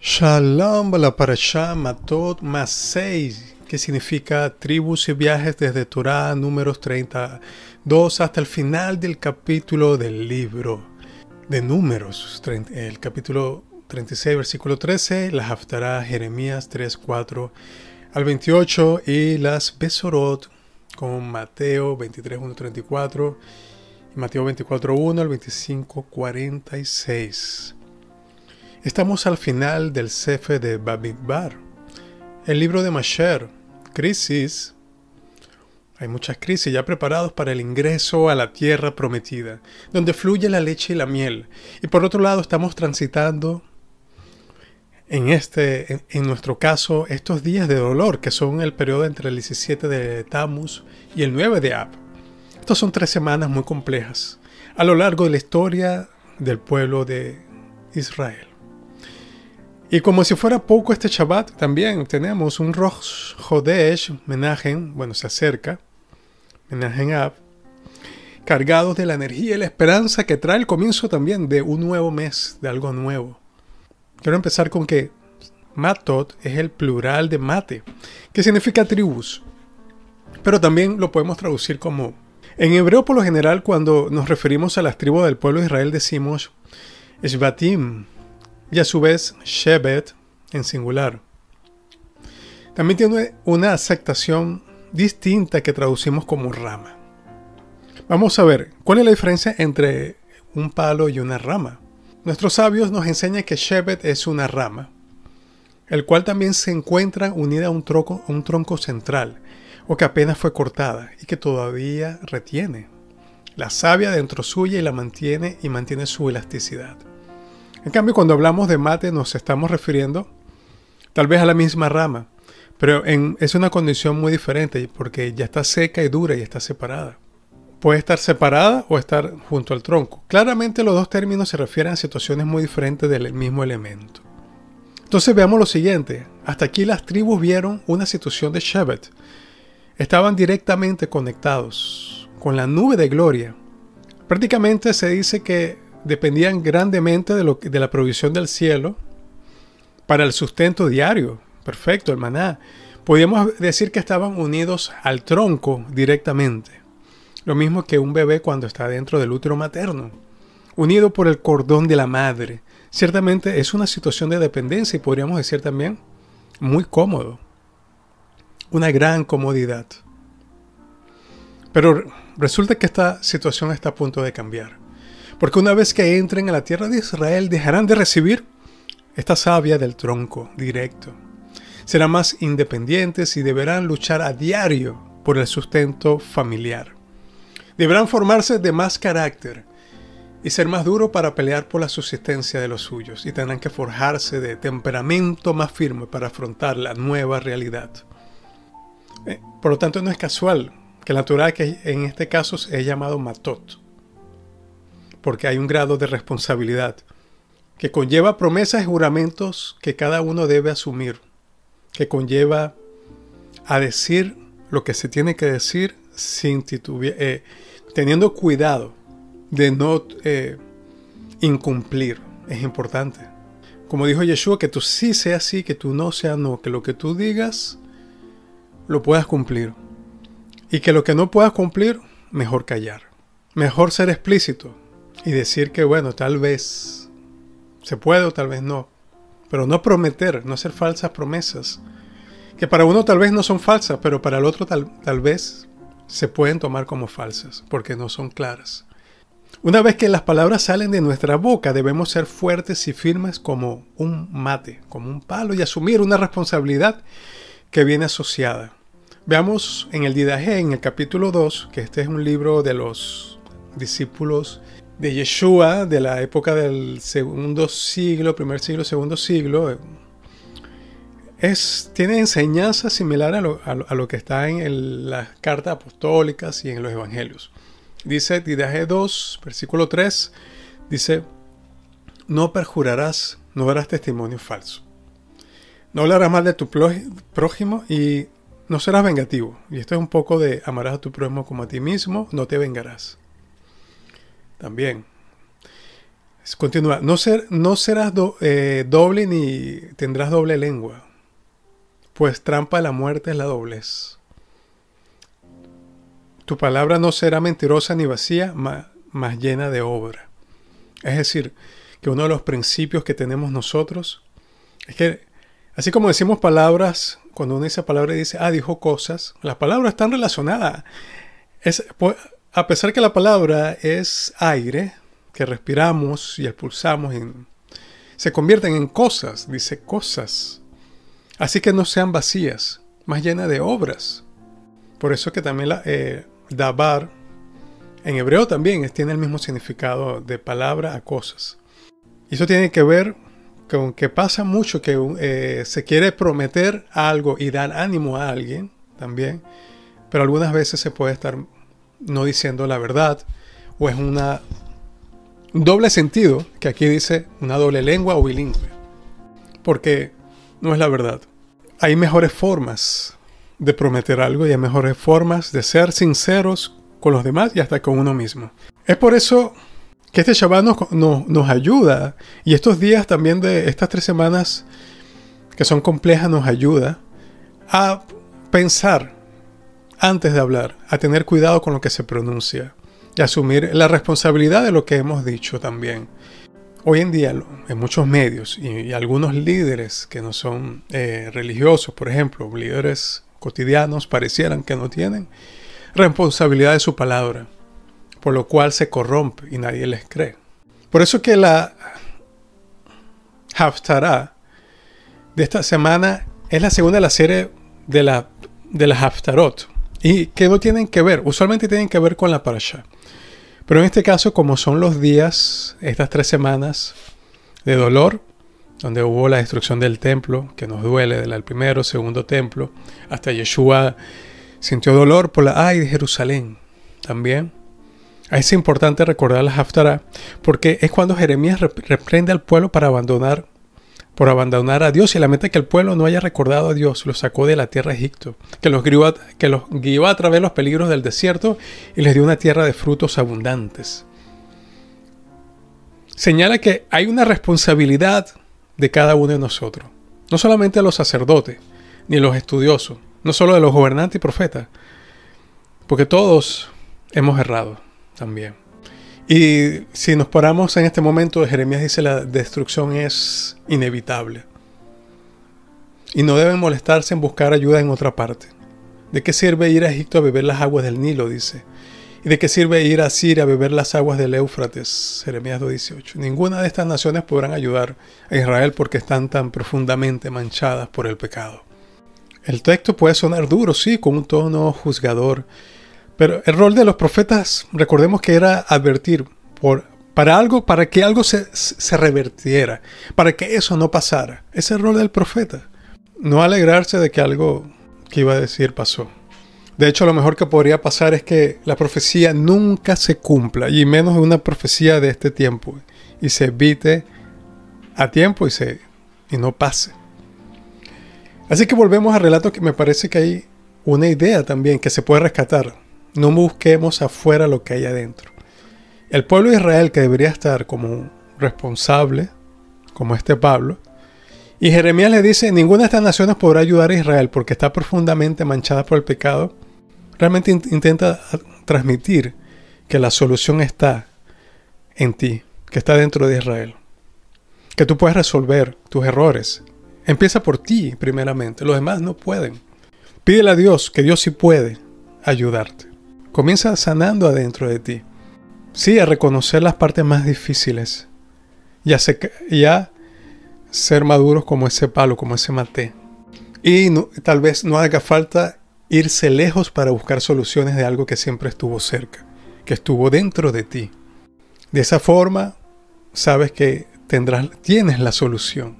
Shalom, la parashá Matot más 6, que significa tribus y viajes desde Torah números 32 hasta el final del capítulo del libro de Números, el capítulo 36, versículo 13, la Haftará Jeremías 3, 4 al 28 y las Besorot con Mateo 23, 1, 34 y Mateo 24, 1 al 25, 46. Estamos al final del Sefer de Bamidbar, el libro de Masher, crisis. Hay muchas crisis ya preparados para el ingreso a la tierra prometida, donde fluye la leche y la miel. Y por otro lado estamos transitando, en nuestro caso, estos días de dolor, que son el periodo entre el 17 de Tammuz y el 9 de Ab. Estas son 3 semanas muy complejas a lo largo de la historia del pueblo de Israel. Y como si fuera poco este Shabbat, también tenemos un Rosh Hodesh, Menahem, se acerca, Menahem Ab, cargados de la energía y la esperanza que trae el comienzo también de un nuevo mes, de algo nuevo. Quiero empezar con que Matot es el plural de Mate, que significa tribus, pero también lo podemos traducir como... En hebreo, por lo general, cuando nos referimos a las tribus del pueblo de Israel, decimos Shvatim, y a su vez Shevet en singular. También tiene una aceptación distinta que traducimos como rama. Vamos a ver, ¿cuál es la diferencia entre un palo y una rama? Nuestros sabios nos enseñan que Shevet es una rama, el cual también se encuentra unida a un tronco central, o que apenas fue cortada y que todavía retiene la savia dentro suya y mantiene su elasticidad. En cambio, cuando hablamos de mate nos estamos refiriendo tal vez a la misma rama, pero es una condición muy diferente porque ya está seca y dura y está separada. Puede estar separada o estar junto al tronco. Claramente los dos términos se refieren a situaciones muy diferentes del mismo elemento. Entonces veamos lo siguiente. Hasta aquí las tribus vieron una situación de Shevet. Estaban directamente conectados con la nube de gloria. Prácticamente se dice que dependían grandemente de la provisión del cielo para el sustento diario. Perfecto, el maná. Podríamos decir que estaban unidos al tronco directamente. Lo mismo que un bebé cuando está dentro del útero materno, unido por el cordón de la madre. Ciertamente es una situación de dependencia y podríamos decir también muy cómodo. Una gran comodidad. Pero resulta que esta situación está a punto de cambiar. Porque una vez que entren a la tierra de Israel, dejarán de recibir esta savia del tronco directo. Serán más independientes y deberán luchar a diario por el sustento familiar. Deberán formarse de más carácter y ser más duros para pelear por la subsistencia de los suyos. Y tendrán que forjarse de temperamento más firme para afrontar la nueva realidad. Por lo tanto, no es casual que la Torah, que en este caso es llamado Matot, porque hay un grado de responsabilidad que conlleva promesas y juramentos que cada uno debe asumir, que conlleva a decir lo que se tiene que decir sin teniendo cuidado de no incumplir. Es importante. Como dijo Yeshua, que tú sí seas sí, que tú no seas no, que lo que tú digas lo puedas cumplir y que lo que no puedas cumplir, mejor callar. Mejor ser explícito y decir que tal vez se puede o tal vez no. Pero no prometer, no hacer falsas promesas. Que para uno tal vez no son falsas, pero para el otro tal vez se pueden tomar como falsas, porque no son claras. Una vez que las palabras salen de nuestra boca, debemos ser fuertes y firmes como un mate, como un palo, y asumir una responsabilidad que viene asociada. Veamos en el Didaje, en el capítulo 2, que este es un libro de los discípulos de Yeshua, de la época del segundo siglo, primer siglo, segundo siglo. Tiene enseñanza similar a lo que está en las cartas apostólicas y en los evangelios. Dice Didaje 2, versículo 3, dice: no perjurarás, no darás testimonio falso. No hablarás mal de tu prójimo y no serás vengativo. Y esto es un poco de amarás a tu prójimo como a ti mismo, no te vengarás. También Continúa. No serás doble ni tendrás doble lengua, pues trampa de la muerte es la doblez. Tu palabra no será mentirosa ni vacía, más llena de obra. Es decir, que uno de los principios que tenemos nosotros es que, así como decimos palabras, cuando uno dice palabra y dice, dijo cosas, las palabras están relacionadas. A pesar que la palabra es aire, que respiramos y expulsamos, se convierten en cosas, dice cosas. Así que no sean vacías, más llenas de obras. Por eso que también dabar, en hebreo también tiene el mismo significado de palabra a cosas. Y eso tiene que ver con que pasa mucho que se quiere prometer algo y dar ánimo a alguien también, pero algunas veces se puede estar no diciendo la verdad, o es un doble sentido, que aquí dice una doble lengua o bilingüe, porque no es la verdad. Hay mejores formas de prometer algo y hay mejores formas de ser sinceros con los demás y hasta con uno mismo. Es por eso que este Shabbat nos ayuda, y estos días también de estas 3 semanas que son complejas nos ayuda a pensar antes de hablar, a tener cuidado con lo que se pronuncia y asumir la responsabilidad de lo que hemos dicho también. Hoy en día, en muchos medios y algunos líderes que no son religiosos, por ejemplo, líderes cotidianos, parecieran que no tienen responsabilidad de su palabra, por lo cual se corrompe y nadie les cree. Por eso que la Haftarah de esta semana es la segunda de la serie de las Haftarot, y que no tienen que ver, usualmente tienen que ver con la parashá. Pero en este caso, como son los días, estas 3 semanas de dolor, donde hubo la destrucción del templo, que nos duele, del primero, segundo templo, hasta Yeshua sintió dolor por la de Jerusalén también. Es importante recordar la Haftarah, porque es cuando Jeremías reprende al pueblo por abandonar a Dios, y lamenta que el pueblo no haya recordado a Dios. Los sacó de la tierra de Egipto, que los guió a través de los peligros del desierto y les dio una tierra de frutos abundantes. Señala que hay una responsabilidad de cada uno de nosotros, no solamente de los sacerdotes ni de los estudiosos, no solo de los gobernantes y profetas, porque todos hemos errado también. Y si nos paramos en este momento, Jeremías dice la destrucción es inevitable. Y no deben molestarse en buscar ayuda en otra parte. ¿De qué sirve ir a Egipto a beber las aguas del Nilo? Dice. ¿Y de qué sirve ir a Siria a beber las aguas del Éufrates? Jeremías 2:18. Ninguna de estas naciones podrán ayudar a Israel porque están tan profundamente manchadas por el pecado. El texto puede sonar duro, sí, con un tono juzgador. Pero el rol de los profetas, recordemos que era advertir para que algo se revertiera, para que eso no pasara. Ese es el rol del profeta. No alegrarse de que algo que iba a decir pasó. De hecho, lo mejor que podría pasar es que la profecía nunca se cumpla, y menos una profecía de este tiempo, y se evite a tiempo y no pase. Así que volvemos al relato, que me parece que hay una idea también que se puede rescatar. No busquemos afuera lo que hay adentro. El pueblo de Israel, que debería estar como responsable, como Pablo, y Jeremías le dice, ninguna de estas naciones podrá ayudar a Israel porque está profundamente manchada por el pecado. Realmente intenta transmitir que la solución está en ti, que está dentro de Israel, que tú puedes resolver tus errores. Empieza por ti primeramente, los demás no pueden. Pídele a Dios, que Dios sí puede ayudarte. Comienza sanando adentro de ti. Sí, a reconocer las partes más difíciles y a ser maduros como ese palo, como ese maté. Y tal vez no haga falta irse lejos para buscar soluciones de algo que siempre estuvo cerca, que estuvo dentro de ti. De esa forma, sabes que tienes la solución.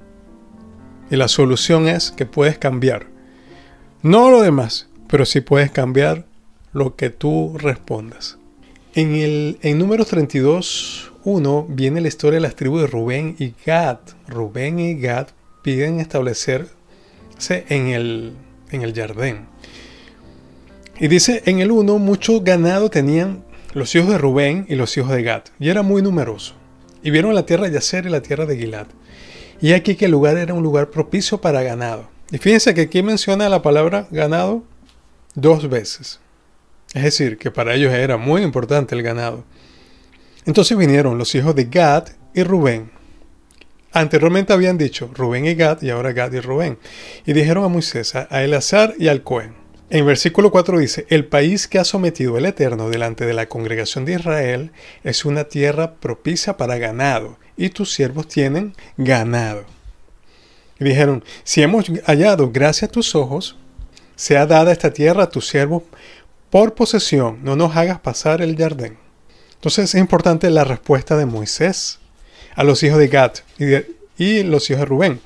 Y la solución es que puedes cambiar. No lo demás, pero sí puedes cambiar lo que tú respondas. En Números 32:1 viene la historia de las tribus de Rubén y Gad. Rubén y Gad piden establecerse en el Jardín. Y dice en el 1, mucho ganado tenían los hijos de Rubén y los hijos de Gad, y era muy numeroso. y vieron la tierra de Yaser y la tierra de Gilad. Y aquí que el lugar era un lugar propicio para ganado. Y fíjense que aquí menciona la palabra ganado 2 veces. Es decir, que para ellos era muy importante el ganado. Entonces vinieron los hijos de Gad y Rubén. Anteriormente habían dicho Rubén y Gad, y ahora Gad y Rubén. Y dijeron a Moisés, a Eleazar y al Cohen. En versículo 4 dice, el país que ha sometido el Eterno delante de la congregación de Israel es una tierra propicia para ganado, y tus siervos tienen ganado. Y dijeron, si hemos hallado gracia a tus ojos, sea dada esta tierra a tus siervos por posesión, no nos hagas pasar el Jardín. Entonces es importante la respuesta de Moisés a los hijos de Gad y los hijos de Rubén.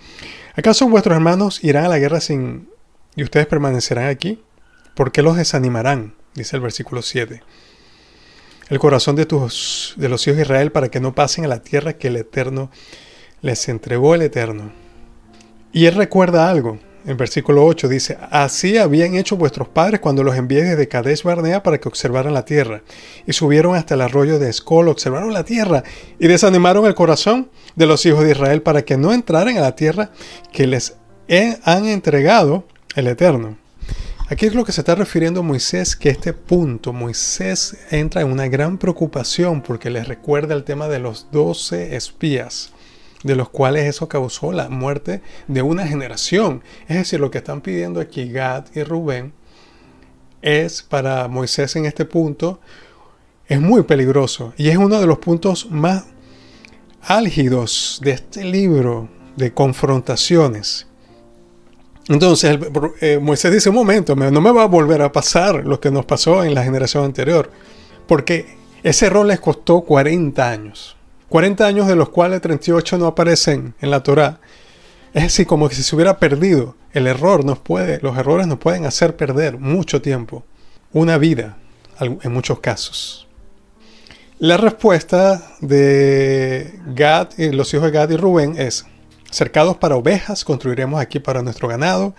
¿Acaso vuestros hermanos irán a la guerra y ustedes permanecerán aquí? ¿Por qué los desanimarán? Dice el versículo 7. El corazón de los hijos de Israel para que no pasen a la tierra que el Eterno les entregó el Eterno. Y él recuerda algo. En versículo 8 dice, así habían hecho vuestros padres cuando los envié desde Kadesh Barnea para que observaran la tierra. Y subieron hasta el arroyo de Escol, observaron la tierra y desanimaron el corazón de los hijos de Israel para que no entraran a la tierra que les han entregado el Eterno. Aquí es lo que se está refiriendo Moisés, que este punto, Moisés entra en una gran preocupación porque les recuerda el tema de los 12 espías, de los cuales eso causó la muerte de una generación. Es decir, lo que están pidiendo aquí Gad y Rubén es para Moisés en este punto, es muy peligroso y es uno de los puntos más álgidos de este libro de confrontaciones. Entonces Moisés dice, un momento, no me va a volver a pasar lo que nos pasó en la generación anterior, porque ese error les costó 40 años. 40 años de los cuales 38 no aparecen en la Torá. Es decir, como que si se hubiera perdido. Los errores nos pueden hacer perder mucho tiempo. Una vida, en muchos casos. La respuesta de Gad y los hijos de Gad y Rubén es, cercados para ovejas construiremos aquí para nuestro ganado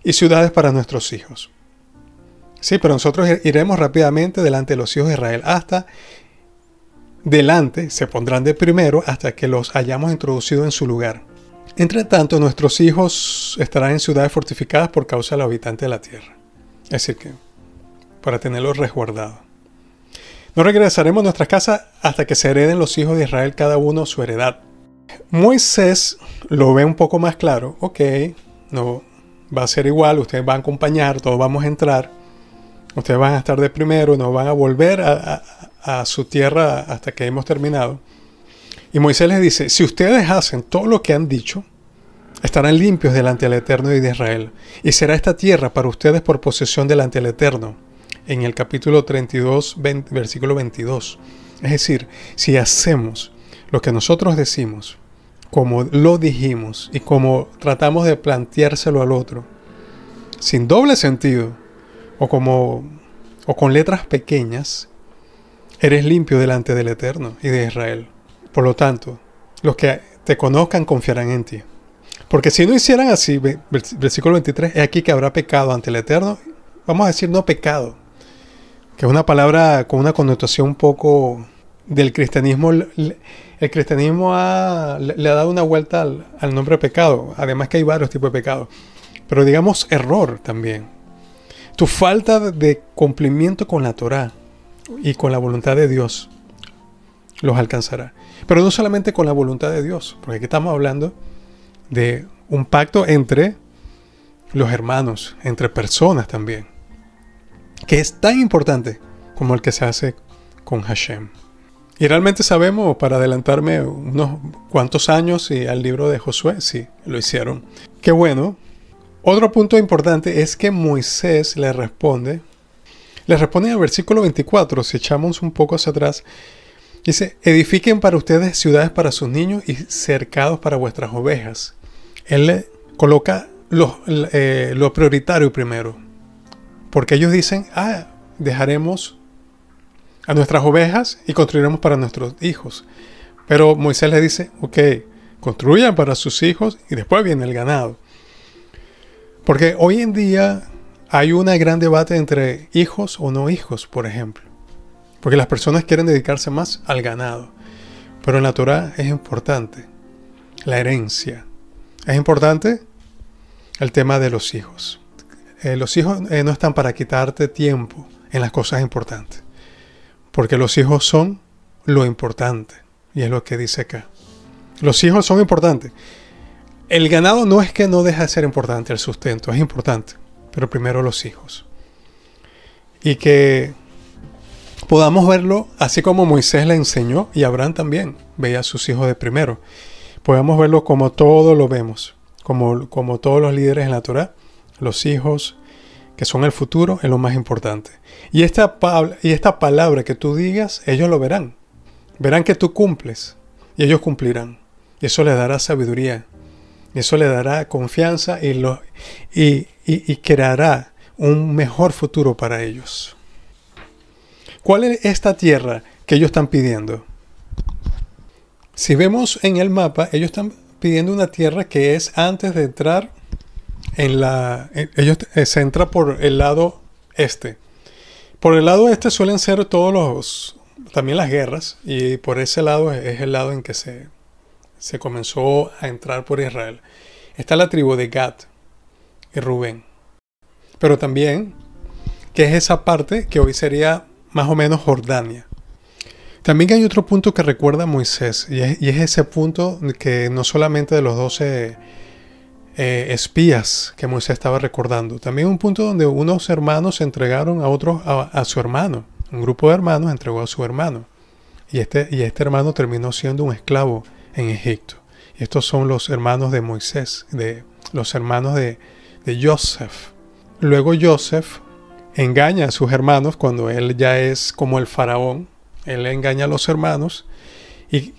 y ciudades para nuestros hijos. Sí, pero nosotros iremos rápidamente delante de los hijos de Israel hasta delante, se pondrán de primero hasta que los hayamos introducido en su lugar. Entre tanto, nuestros hijos estarán en ciudades fortificadas por causa de los habitantes de la tierra. Es decir, que para tenerlos resguardados. No regresaremos a nuestra casa hasta que se hereden los hijos de Israel cada uno su heredad. Moisés lo ve un poco más claro. Ok, no va a ser igual, ustedes van a acompañar, todos vamos a entrar. Ustedes van a estar de primero, no van a volver a su tierra hasta que hemos terminado. Y Moisés les dice, si ustedes hacen todo lo que han dicho, estarán limpios delante del Eterno y de Israel. Y será esta tierra para ustedes por posesión delante del Eterno. En el capítulo 32, versículo 22. Es decir, si hacemos lo que nosotros decimos, como lo dijimos y como tratamos de planteárselo al otro, sin doble sentido, o con letras pequeñas, eres limpio delante del Eterno y de Israel. Por lo tanto, los que te conozcan confiarán en ti. Porque si no hicieran así, versículo 23, es aquí que habrá pecado ante el Eterno. Vamos a decir no pecado, que es una palabra con una connotación un poco del cristianismo. El cristianismo le ha dado una vuelta al nombre de pecado. Además que hay varios tipos de pecado. Pero digamos error también. Tu falta de cumplimiento con la Torá y con la voluntad de Dios los alcanzará. Pero no solamente con la voluntad de Dios, porque aquí estamos hablando de un pacto entre los hermanos, entre personas también, que es tan importante como el que se hace con Hashem. Y realmente sabemos, para adelantarme unos cuantos años y al libro de Josué, sí, lo hicieron. Qué bueno. Otro punto importante es que Moisés le responde en el versículo 24, si echamos un poco hacia atrás, dice, edifiquen para ustedes ciudades para sus niños y cercados para vuestras ovejas. Él le coloca lo prioritario primero, porque ellos dicen, dejaremos a nuestras ovejas y construiremos para nuestros hijos. Pero Moisés le dice, ok, construyan para sus hijos y después viene el ganado. Porque hoy en día hay un gran debate entre hijos o no hijos, por ejemplo. Porque las personas quieren dedicarse más al ganado. Pero en la Torá es importante la herencia. Es importante el tema de los hijos. Los hijos no están para quitarte tiempo en las cosas importantes. Porque los hijos son lo importante. Y es lo que dice acá. Los hijos son importantes. El ganado no es que no deja de ser importante, el sustento es importante. Pero primero los hijos. Y que podamos verlo así como Moisés le enseñó y Abraham también veía a sus hijos de primero. Podemos verlo como todos lo vemos. Como todos los líderes en la Torá. Los hijos que son el futuro es lo más importante. Y esta palabra que tú digas, ellos lo verán. Verán que tú cumples y ellos cumplirán. Y eso les dará sabiduría. Y eso les dará confianza y creará un mejor futuro para ellos. ¿Cuál es esta tierra que ellos están pidiendo? Si vemos en el mapa, ellos están pidiendo una tierra que es antes de entrar ellos se entra por el lado este. Por el lado este suelen ser también las guerras, y por ese lado es el lado en que se comenzó a entrar por Israel. Está la tribu de Gad y Rubén. Pero también, que es esa parte que hoy sería más o menos Jordania. También hay otro punto que recuerda a Moisés, y es ese punto que no solamente de los 12 espías que Moisés estaba recordando, también un punto donde unos hermanos entregaron a otros a su hermano. Un grupo de hermanos entregó a su hermano, y este hermano terminó siendo un esclavo en Egipto. Y estos son los hermanos de Moisés, los hermanos de Joseph. Luego Joseph engaña a sus hermanos cuando él ya es como el faraón. Él engaña a los hermanos y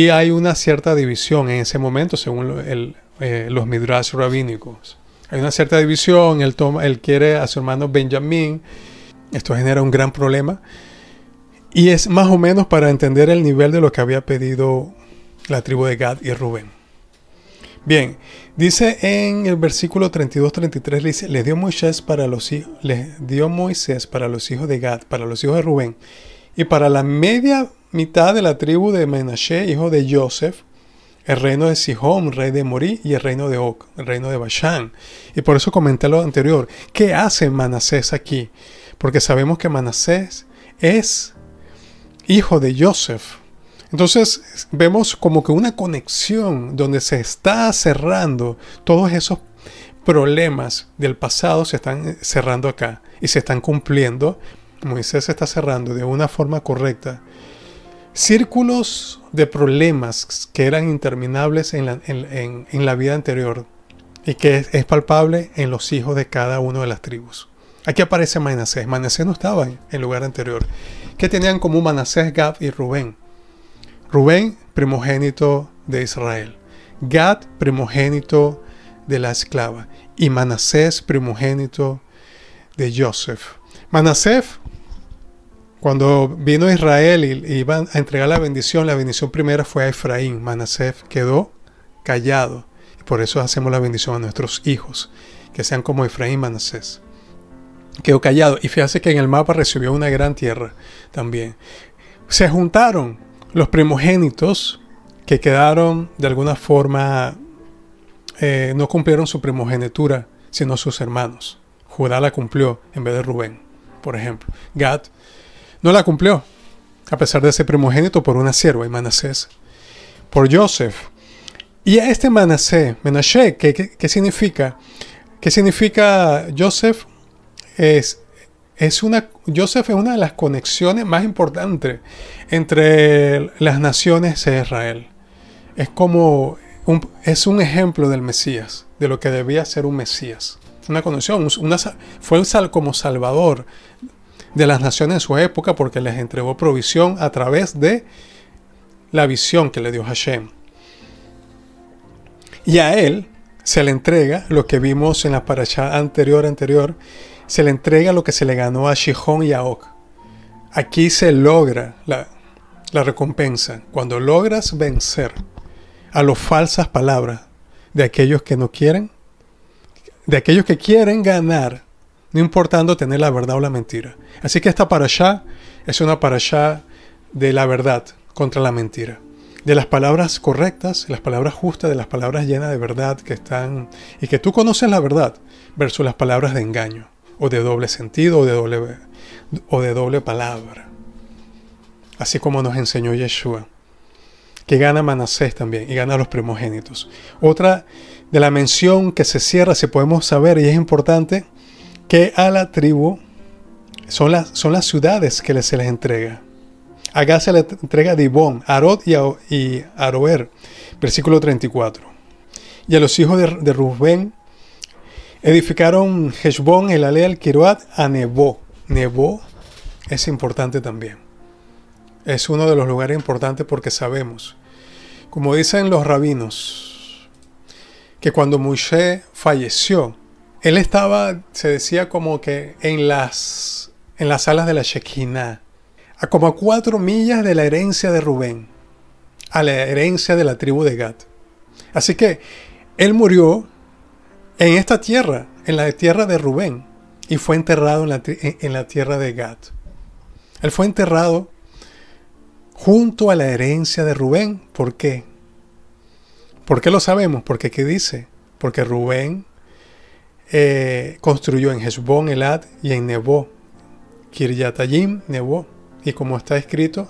hay una cierta división en ese momento según los midrash rabínicos. Hay una cierta división, él quiere a su hermano Benjamín. Esto genera un gran problema. Y es más o menos para entender el nivel de lo que había pedido la tribu de Gad y Rubén. Bien, dice en el versículo 32-33, dice, les dio Moisés para los hijos de Gad, para los hijos de Rubén, y para la media mitad de la tribu de Menashe, hijo de Joseph, el reino de Sihón, rey de Morí, y el reino de Og, el reino de Bashán. Y por eso comenté lo anterior. ¿Qué hace Manasés aquí? Porque sabemos que Manasés es hijo de Joseph. Entonces vemos como que una conexión donde se está cerrando todos esos problemas del pasado, se están cerrando acá y se están cumpliendo. Moisés está cerrando de una forma correcta círculos de problemas que eran interminables en la vida anterior y que es palpable en los hijos de cada una de las tribus. Aquí aparece Manasés. Manasés no estaba en el lugar anterior. ¿Qué tenían en común Manasés, Gad y Rubén? Rubén, primogénito de Israel. Gad, primogénito de la esclava. Y Manasés, primogénito de Joseph. Manasés, cuando vino Israel y iban a entregar la bendición primera fue a Efraín. Manasés quedó callado. Y por eso hacemos la bendición a nuestros hijos, que sean como Efraín y Manasés. Quedó callado. Y fíjate que en el mapa recibió una gran tierra también. Se juntaron los primogénitos que quedaron de alguna forma, no cumplieron su primogenitura, sino sus hermanos. Judá la cumplió en vez de Rubén, por ejemplo. Gad no la cumplió, a pesar de ser primogénito por una sierva, y Manasés por Joseph. Y a este Manasé, ¿qué significa? ¿Qué significa Joseph? Joseph es una de las conexiones más importantes entre las naciones de Israel. Es un ejemplo del Mesías, de lo que debía ser un Mesías. Una conexión, fue como salvador de las naciones en su época porque les entregó provisión a través de la visión que le dio Hashem. Y a él se le entrega lo que vimos en la parashá anterior, se le entrega lo que se le ganó a Sihón y a Og. Aquí se logra la recompensa. Cuando logras vencer a las falsas palabras de aquellos que no quieren, de aquellos que quieren ganar, no importando tener la verdad o la mentira. Así que esta parashá es una parashá de la verdad contra la mentira. de las palabras correctas, las palabras justas, de las palabras llenas de verdad que están, y que tú conoces la verdad, versus las palabras de engaño, o de doble sentido, o de doble palabra. Así como nos enseñó Yeshua, que gana Manasés también, y gana a los primogénitos. Otra de la mención que se cierra, si podemos saber, y es importante, que a la tribu son las ciudades que se les entrega. A Gad se le entrega Dibón, Arod y Aroer, versículo 34. Y a los hijos de Rubén edificaron Heshbón, Elalea, el Kiroat, a Nebo. Nebo es importante también. Es uno de los lugares importantes porque sabemos, como dicen los rabinos, que cuando Moisés falleció, él estaba, se decía como que en las alas de la Shekinah, a como a 4 millas de la herencia de Rubén, a la herencia de la tribu de Gad. Así que él murió en esta tierra, en la tierra de Rubén, y fue enterrado en la tierra de Gad. Él fue enterrado junto a la herencia de Rubén. ¿Por qué? ¿Por qué lo sabemos? Porque ¿qué dice? Porque Rubén construyó en Heshbón, Elad y en Nebo, Kiryatayim, Nebo. Y como está escrito,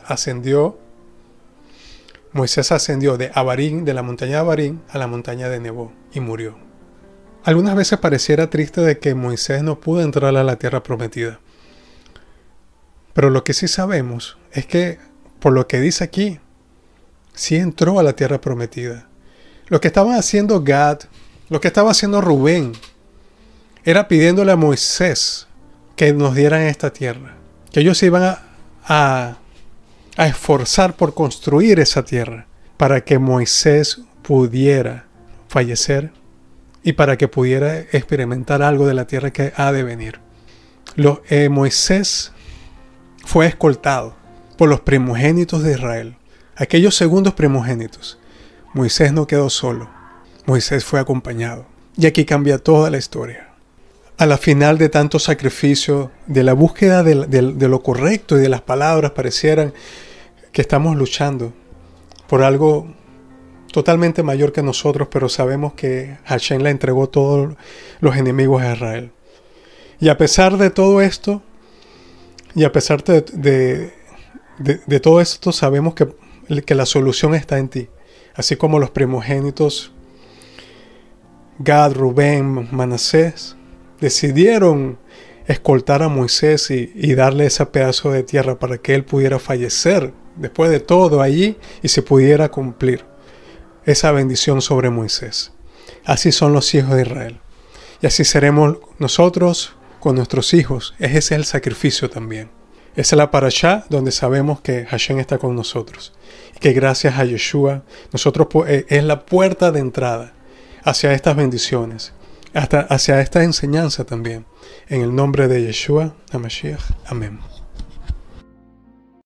Moisés ascendió de Abarín, de la montaña de Abarín, a la montaña de Nebo, y murió. Algunas veces pareciera triste de que Moisés no pudo entrar a la tierra prometida. Pero lo que sí sabemos es que, por lo que dice aquí, sí entró a la tierra prometida. Lo que estaba haciendo Gad, lo que estaba haciendo Rubén, era pidiéndole a Moisés que nos dieran esta tierra. Que ellos se iban a esforzar por construir esa tierra para que Moisés pudiera fallecer y para que pudiera experimentar algo de la tierra que ha de venir. Moisés fue escoltado por los primogénitos de Israel, aquellos segundos primogénitos. Moisés no quedó solo, Moisés fue acompañado. Y aquí cambia toda la historia. A la final de tanto sacrificio, de la búsqueda de lo correcto y de las palabras, parecieran que estamos luchando por algo totalmente mayor que nosotros, pero sabemos que Hashem le entregó todos los enemigos a Israel. Y a pesar de todo esto, y a pesar de todo esto, sabemos que la solución está en ti. Así como los primogénitos, Gad, Rubén, Manasés, decidieron escoltar a Moisés y darle ese pedazo de tierra para que él pudiera fallecer después de todo allí y se pudiera cumplir esa bendición sobre Moisés. Así son los hijos de Israel. Y así seremos nosotros con nuestros hijos. Ese es el sacrificio también. Esa es la parashá donde sabemos que Hashem está con nosotros. Y que gracias a Yeshua, nosotros es la puerta de entrada hacia estas bendiciones, hacia esta enseñanza también. En el nombre de Yeshua HaMashiach. Amén.